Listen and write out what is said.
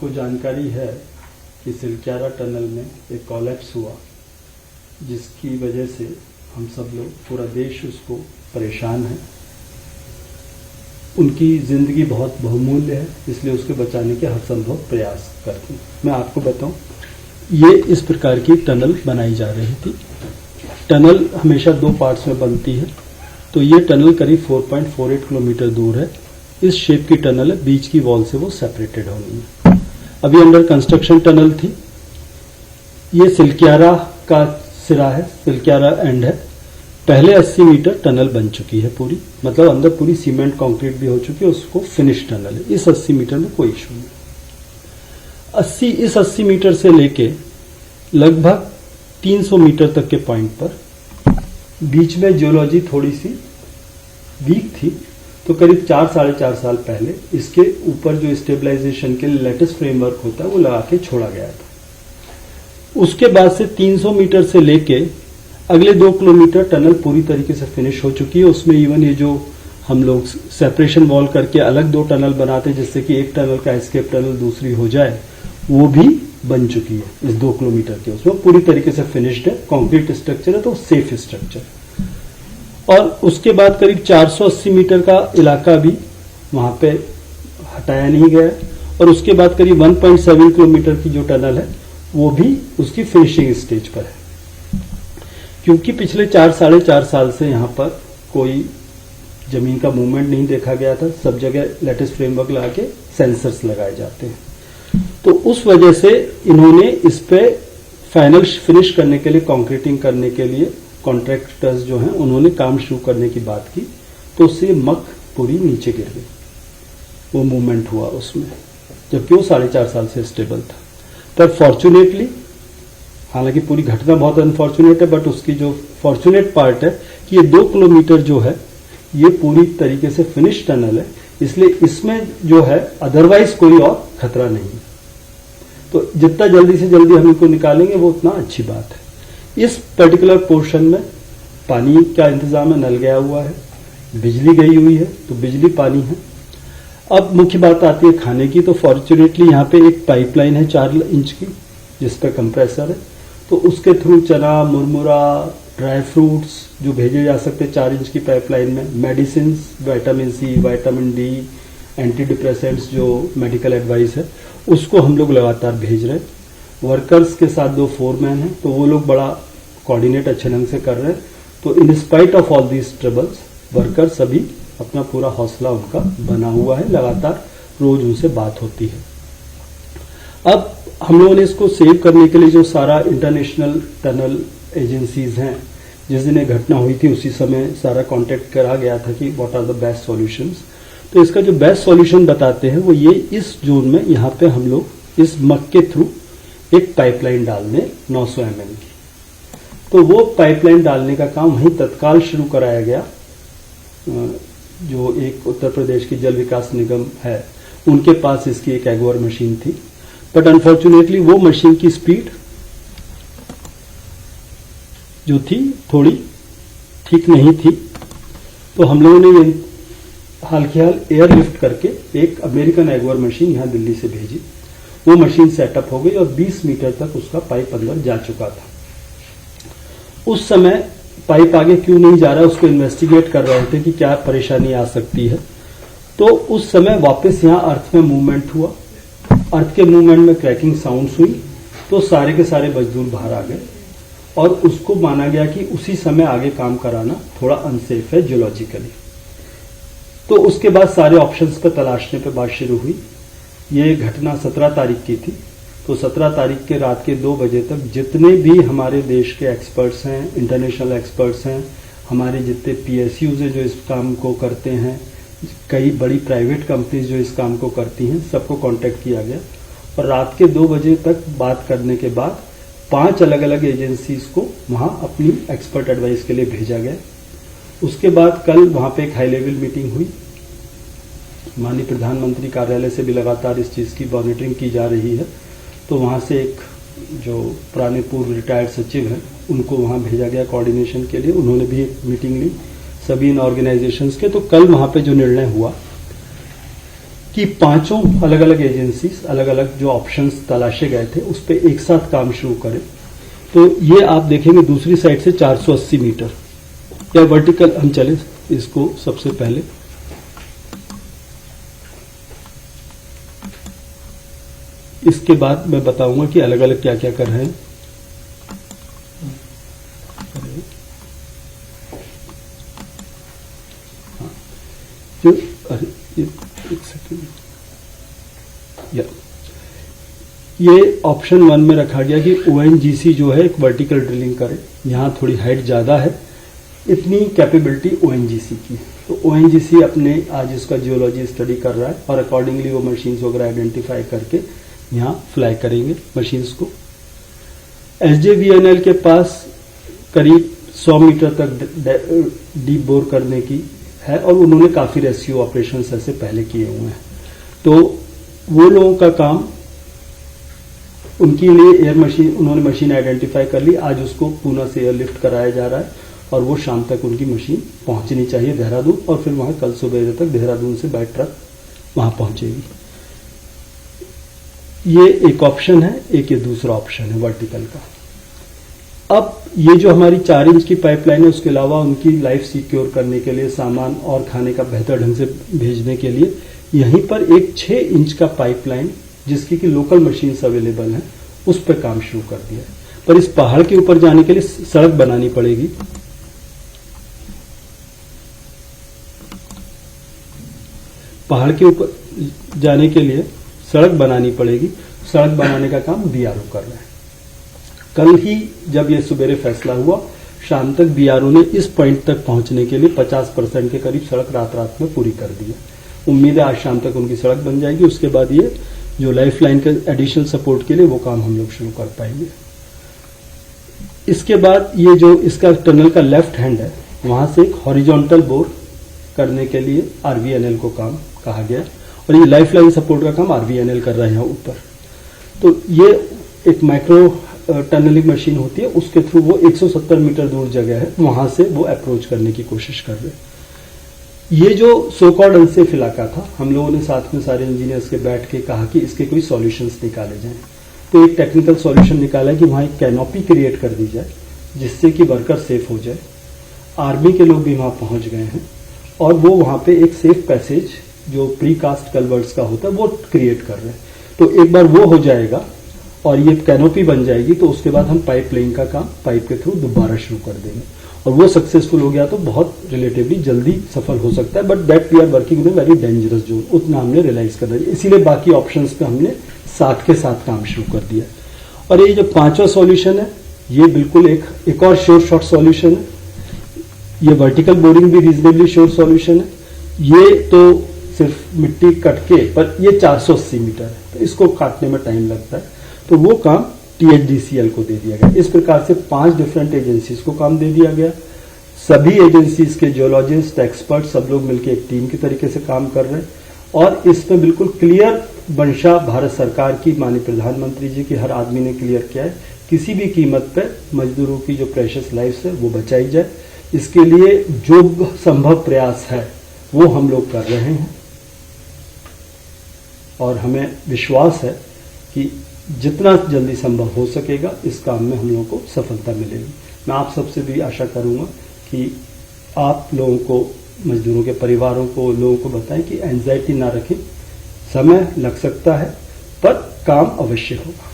आपको जानकारी है कि सिलक्यारा टनल में एक कोलैप्स हुआ, जिसकी वजह से हम सब लोग, पूरा देश उसको परेशान है। उनकी जिंदगी बहुत बहुमूल्य है, इसलिए उसके बचाने के हर संभव प्रयास करते हैं। मैं आपको बताऊं, ये इस प्रकार की टनल बनाई जा रही थी। टनल हमेशा 2 पार्ट्स में बनती है, तो ये टनल करीब 4.48 किलोमीटर दूर है। इस शेप की टनल है, बीच की वॉल से वो सेपरेटेड होनी है। अभी अंडर कंस्ट्रक्शन टनल थी। ये सिलक्यारा का सिरा है, सिलक्यारा एंड है। पहले 80 मीटर टनल बन चुकी है पूरी, मतलब अंदर पूरी सीमेंट कंक्रीट भी हो चुकी है, उसको फिनिश टनल है। इस 80 मीटर में कोई इशू नहीं। इस 80 मीटर से लेके लगभग 300 मीटर तक के पॉइंट पर बीच में जियोलॉजी थोड़ी सी वीक थी, तो करीब 4-4.5 साल पहले इसके ऊपर जो स्टेबलाइजेशन के लिए लेटेस्ट फ्रेमवर्क होता है वो लगा के छोड़ा गया था। उसके बाद से 300 मीटर से लेके अगले 2 किलोमीटर टनल पूरी तरीके से फिनिश हो चुकी है। उसमें इवन ये जो हम लोग सेपरेशन वॉल करके अलग 2 टनल बनाते हैं, जिससे कि एक टनल का एस्केप टनल दूसरी हो जाए, वो भी बन चुकी है इस 2 किलोमीटर के। उसमें पूरी तरीके से फिनिश्ड है, कंक्रीट स्ट्रक्चर है, तो सेफ स्ट्रक्चर। और उसके बाद करीब 480 मीटर का इलाका भी वहां पे हटाया नहीं गया, और उसके बाद करीब 1.7 किलोमीटर की जो टनल है वो भी उसकी फिनिशिंग स्टेज पर है। क्योंकि पिछले 4-4.5 साल से यहां पर कोई जमीन का मूवमेंट नहीं देखा गया था, सब जगह लेटेस्ट फ्रेमवर्क लगा के सेंसर्स लगाए जाते हैं, तो उस वजह से इन्होंने इस पे फाइनल फिनिश करने के लिए, कंक्रीटिंग करने के लिए कॉन्ट्रैक्टर्स जो हैं उन्होंने काम शुरू करने की बात की, तो उससे मक पूरी नीचे गिर गई। वो मूवमेंट हुआ उसमें, जबकि वो 4.5 साल से स्टेबल था। पर फॉर्चुनेटली, हालांकि पूरी घटना बहुत अनफॉर्चुनेट है, बट उसकी जो फॉर्चुनेट पार्ट है कि ये 2 किलोमीटर जो है ये पूरी तरीके से फिनिश टनल है, इसलिए इसमें जो है अदरवाइज कोई और खतरा नहीं। तो जितना जल्दी से जल्दी हम इनको निकालेंगे वो उतना अच्छी बात है। इस पर्टिकुलर पोर्शन में पानी का इंतजाम है, नल गया हुआ है, बिजली गई हुई है, तो बिजली पानी है। अब मुख्य बात आती है खाने की, तो फॉर्चुनेटली यहाँ पे एक पाइपलाइन है 4 इंच की, जिस पे कंप्रेसर है, तो उसके थ्रू चना, मुरमुरा, ड्राई फ्रूट्स जो भेजे जा सकते हैं 4 इंच की पाइपलाइन में, medicine, vitamin C, vitamin D, antidepressants जो मेडिकल एडवाइस है, उसको हम लोग लगातार भेज रहे हैं। वर्कर्स के साथ 2 फोरमैन हैं, तो वो लोग बड़ा कोऑर्डिनेट अच्छे ढंग से कर रहे हैं। तो in spite of all these troubles, workers अभी अपना पूरा हौसला उनका बना हुआ है, लगातार रोज उनसे बात होती है। अब हम लोगों ने इसको सेव करने के लिए जो सारा इंटरनेशनल टनल एजेंसीज हैं, जिस दिन ये घटना हुई थी उसी समय सारा कांटेक्ट करा गया था कि what are the best solutions. तो इसका जो बेस्ट सॉल्यूशन बताते हैं वो ये, इस जोन में यहाँ पे हम लोग इस मक के थ्रू एक पाइपलाइन डालने 900 mm की, तो वो पाइपलाइन डालने का काम वहीं तत्काल शुरू कराया गया। जो एक उत्तर प्रदेश की जल विकास निगम है, उनके पास इसकी एक एगोर मशीन थी, बट अनफॉर्चुनेटली वो मशीन की स्पीड जो थी थोड़ी ठीक नहीं थी, तो हम लोगों ने ये हाल के हाल एयरलिफ्ट करके एक अमेरिकन एगोर मशीन यहां दिल्ली से भेजी। वो मशीन सेटअप हो गई और 20 मीटर तक उसका पाइप अंदर जा चुका था। उस समय पाइप आगे क्यों नहीं जा रहा, उसको इन्वेस्टिगेट कर रहे थे कि क्या परेशानी आ सकती है। तो उस समय वापस यहां अर्थ में मूवमेंट हुआ, अर्थ के मूवमेंट में क्रैकिंग साउंड्स हुई, तो सारे के सारे मजदूर बाहर आ गए, और उसको माना गया कि उसी समय आगे काम कराना थोड़ा अनसेफ है जियोलॉजिकली। तो उसके बाद सारे ऑप्शंस पर तलाशने पर बात शुरू हुई। ये घटना 17 तारीख की थी, तो 17 तारीख के रात के 2 बजे तक जितने भी हमारे देश के एक्सपर्ट्स हैं, इंटरनेशनल एक्सपर्ट्स हैं, हमारे जितने PSUs हैं जो इस काम को करते हैं, कई बड़ी प्राइवेट कंपनीज जो इस काम को करती हैं, सबको कांटेक्ट किया गया, और रात के 2 बजे तक बात करने के बाद 5 अलग अलग एजेंसीज को वहां अपनी एक्सपर्ट एडवाइस के लिए भेजा गया। उसके बाद कल वहां पे एक हाई लेवल मीटिंग हुई, माननीय प्रधानमंत्री कार्यालय से भी लगातार इस चीज की मॉनिटरिंग की जा रही है, तो वहां से एक जो पुराने पूर्व रिटायर्ड सचिव हैं उनको वहां भेजा गया कोऑर्डिनेशन के लिए, उन्होंने भी एक मीटिंग ली सभी इन ऑर्गेनाइजेशंस के। तो कल वहां पे जो निर्णय हुआ कि पांचों अलग अलग एजेंसीज अलग अलग जो ऑप्शंस तलाशे गए थे उस पर एक साथ काम शुरू करें। तो ये आप देखेंगे दूसरी साइड से 480 मीटर या वर्टिकल हम चले इसको सबसे पहले। इसके बाद मैं बताऊंगा कि अलग अलग क्या क्या कर रहे हैं। अरे एक सेकेंड, ये ऑप्शन 1 में रखा गया कि ONGC जो है एक वर्टिकल ड्रिलिंग करे। यहां थोड़ी हाइट ज्यादा है, इतनी कैपेबिलिटी ONGC की है। तो ONGC अपने आज इसका जियोलॉजी स्टडी कर रहा है और अकॉर्डिंगली वो मशीन्स वगैरह आइडेंटिफाई करके यहाँ फ्लाई करेंगे मशीन्स को। SJVNL के पास करीब 100 मीटर तक डीप बोर करने की है और उन्होंने काफी रेस्क्यू ऑपरेशंस ऐसे पहले किए हुए हैं। तो वो लोगों का काम, उनके लिए एयर मशीन, उन्होंने मशीन आइडेंटिफाई कर ली। आज उसको पूना से एयरलिफ्ट कराया जा रहा है और वो शाम तक उनकी मशीन पहुंचनी चाहिए देहरादून, और फिर वहां कल सुबह तक देहरादून से बाय ट्रक वहां पहुंचेगी। ये एक ऑप्शन है, एक ये दूसरा ऑप्शन है वर्टिकल का। अब ये जो हमारी 4 इंच की पाइपलाइन है, उसके अलावा उनकी लाइफ सिक्योर करने के लिए, सामान और खाने का बेहतर ढंग से भेजने के लिए यहीं पर एक 6 इंच का पाइपलाइन, जिसकी कि लोकल मशीन्स अवेलेबल हैं, उस पर काम शुरू कर दिया है। पर इस पहाड़ के ऊपर जाने के लिए सड़क बनानी पड़ेगी। पहाड़ के ऊपर जाने के लिए सड़क बनानी पड़ेगी। सड़क बनाने का काम BRO कर रहा है। कल ही जब ये सुबेरे फैसला हुआ, शाम तक BRO ने इस पॉइंट तक पहुंचने के लिए 50% के करीब सड़क रात में पूरी कर दी है। उम्मीद है आज शाम तक उनकी सड़क बन जाएगी। उसके बाद ये जो लाइफ लाइन के एडिशनल सपोर्ट के लिए वो काम हम लोग शुरू कर पाएंगे। इसके बाद ये जो इसका टनल का लेफ्ट हैंड है, वहां से एक हॉरिजॉन्टल बोर करने के लिए RVNL को काम कहा गया और ये लाइफ लाइन सपोर्ट का काम RVNL कर रहे हैं ऊपर। तो ये एक माइक्रो टनलिंग मशीन होती है, उसके थ्रू वो 170 मीटर दूर जगह है, वहां से वो अप्रोच करने की कोशिश कर रहे हैं। ये जो सो कॉल्ड अनसेफ इलाका था, हम लोगों ने साथ में सारे इंजीनियर्स के बैठ के कहा कि इसके कोई सॉल्यूशंस निकाले जाएं। तो एक टेक्निकल सॉल्यूशन निकाला कि वहां एक कैनोपी क्रिएट कर दी जाए जिससे कि वर्कर सेफ हो जाए। आर्मी के लोग भी वहां पहुंच गए हैं और वो वहां पे एक सेफ पैसेज जो प्रीकास्ट कल्वर्ट्स का होता है वो क्रिएट कर रहे हैं। तो एक बार वो हो जाएगा और ये कैनोपी बन जाएगी, तो उसके बाद हम पाइप लाइन का काम पाइप के थ्रू दोबारा शुरू कर देंगे और वो सक्सेसफुल हो गया तो बहुत रिलेटिवली जल्दी सफल हो सकता है। But that we are working in a very dangerous zone, उतना हमने रियलाइज करना चाहिए। इसीलिए बाकी ऑप्शंस पे हमने साथ के साथ काम शुरू कर दिया। और ये जो 5वां सॉल्यूशन है, ये बिल्कुल एक और श्योर शॉर्ट सॉल्यूशन है। ये वर्टिकल बोरिंग भी रीजनेबली श्योर सॉल्यूशन है। ये तो सिर्फ मिट्टी कट के, पर ये 480 मीटर है, तो इसको काटने में टाइम लगता है। तो वो काम THDCL को दे दिया गया। इस प्रकार से 5 डिफरेंट एजेंसीज को काम दे दिया गया। सभी एजेंसीज के जियोलॉजिस्ट, एक्सपर्ट, सब लोग मिलकर एक टीम की तरीके से काम कर रहे हैं और इसमें बिल्कुल क्लियर मंशा भारत सरकार की, माननीय प्रधानमंत्री जी की, हर आदमी ने क्लियर किया है, किसी भी कीमत पर मजदूरों की जो प्रेशियस लाइफ है वो बचाई जाए। इसके लिए जो संभव प्रयास है वो हम लोग कर रहे हैं और हमें विश्वास है कि जितना जल्दी संभव हो सकेगा इस काम में हम लोगों को सफलता मिलेगी। मैं आप सबसे भी आशा करूंगा कि आप लोगों को, मजदूरों के परिवारों को, लोगों को बताएं कि एंजाइटी ना रखें। समय लग सकता है पर काम अवश्य होगा।